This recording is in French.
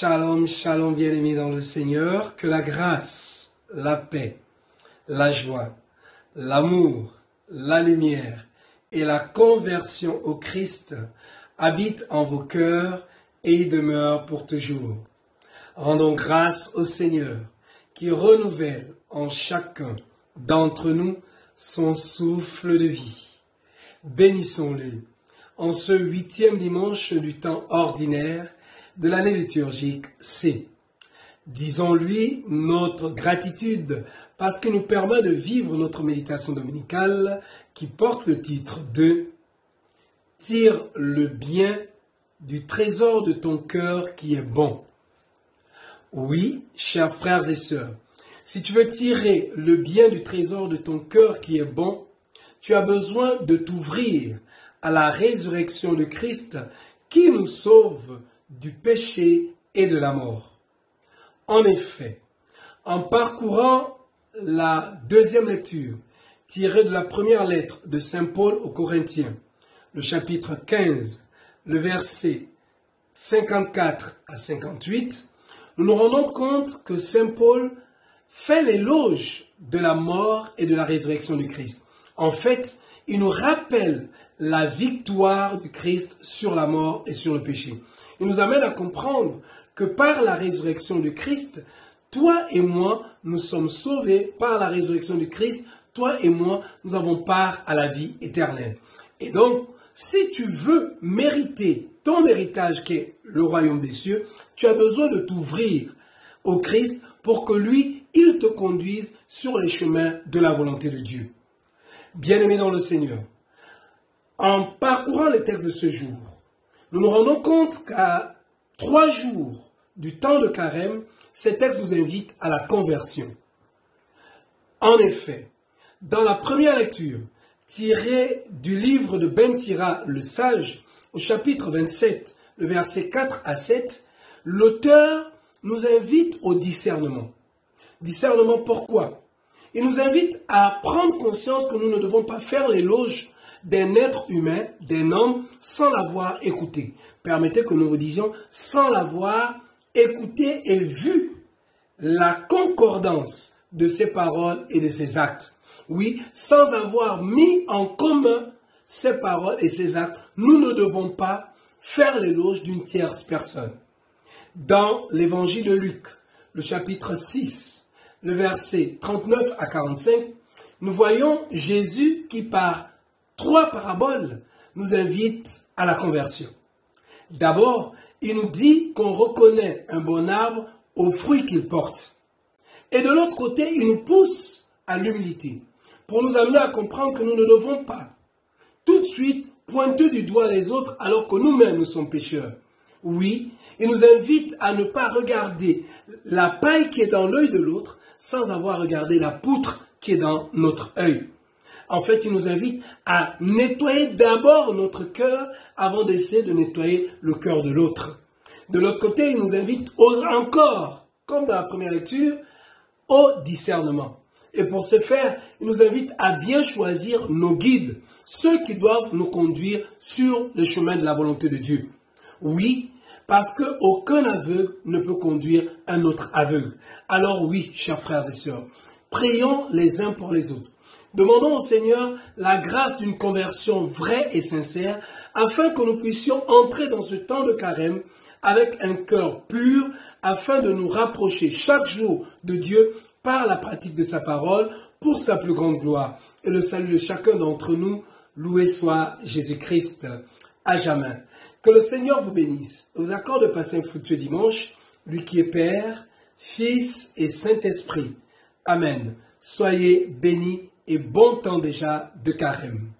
Shalom, shalom bien-aimés dans le Seigneur, que la grâce, la paix, la joie, l'amour, la lumière et la conversion au Christ habitent en vos cœurs et y demeurent pour toujours. Rendons grâce au Seigneur qui renouvelle en chacun d'entre nous son souffle de vie. Bénissons-le en ce 8e dimanche du temps ordinaire de l'année liturgique C. Disons-lui notre gratitude parce qu'il nous permet de vivre notre méditation dominicale qui porte le titre de « Tire le bien du trésor de ton cœur qui est bon ». Oui, chers frères et sœurs, si tu veux tirer le bien du trésor de ton cœur qui est bon, tu as besoin de t'ouvrir à la résurrection de Christ qui nous sauve du péché et de la mort. En effet, en parcourant la deuxième lecture tirée de la première lettre de Saint Paul aux Corinthiens, le chapitre 15, le verset 54 à 58, nous nous rendons compte que Saint Paul fait l'éloge de la mort et de la résurrection du Christ. En fait, il nous rappelle la victoire du Christ sur la mort et sur le péché. Il nous amène à comprendre que par la résurrection du Christ, toi et moi, nous sommes sauvés par la résurrection du Christ. Toi et moi, nous avons part à la vie éternelle. Et donc, si tu veux mériter ton héritage qui est le royaume des cieux, tu as besoin de t'ouvrir au Christ pour que lui, il te conduise sur les chemins de la volonté de Dieu. Bien-aimés dans le Seigneur, en parcourant les textes de ce jour, nous nous rendons compte qu'à 3 jours du temps de carême, ces textes nous invitent à la conversion. En effet, dans la première lecture, tirée du livre de Ben Sira le Sage, au chapitre 27, le verset 4 à 7, l'auteur nous invite au discernement. Discernement pourquoi? Il nous invite à prendre conscience que nous ne devons pas faire l'éloge d'un être humain, d'un homme, sans l'avoir écouté. Permettez que nous vous disions, sans l'avoir écouté et vu la concordance de ses paroles et de ses actes. Oui, sans avoir mis en commun ses paroles et ses actes, nous ne devons pas faire l'éloge d'une tierce personne. Dans l'évangile de Luc, le chapitre 6, le verset 39 à 45, nous voyons Jésus qui par 3 paraboles nous invite à la conversion. D'abord, il nous dit qu'on reconnaît un bon arbre aux fruits qu'il porte. Et de l'autre côté, il nous pousse à l'humilité pour nous amener à comprendre que nous ne devons pas tout de suite pointer du doigt les autres alors que nous-mêmes nous sommes pécheurs. Oui, il nous invite à ne pas regarder la paille qui est dans l'œil de l'autre sans avoir regardé la poutre qui est dans notre œil. En fait, il nous invite à nettoyer d'abord notre cœur avant d'essayer de nettoyer le cœur de l'autre. De l'autre côté, il nous invite encore, comme dans la première lecture, au discernement. Et pour ce faire, il nous invite à bien choisir nos guides, ceux qui doivent nous conduire sur le chemin de la volonté de Dieu. Oui, parce qu'aucun aveugle ne peut conduire un autre aveugle. Alors oui, chers frères et sœurs, prions les uns pour les autres. Demandons au Seigneur la grâce d'une conversion vraie et sincère afin que nous puissions entrer dans ce temps de carême avec un cœur pur afin de nous rapprocher chaque jour de Dieu par la pratique de sa parole pour sa plus grande gloire. Et le salut de chacun d'entre nous, loué soit Jésus-Christ à jamais. Que le Seigneur vous bénisse, vous accorde de passer un fructueux dimanche, lui qui est Père, Fils et Saint-Esprit. Amen. Soyez bénis et bon temps déjà de carême.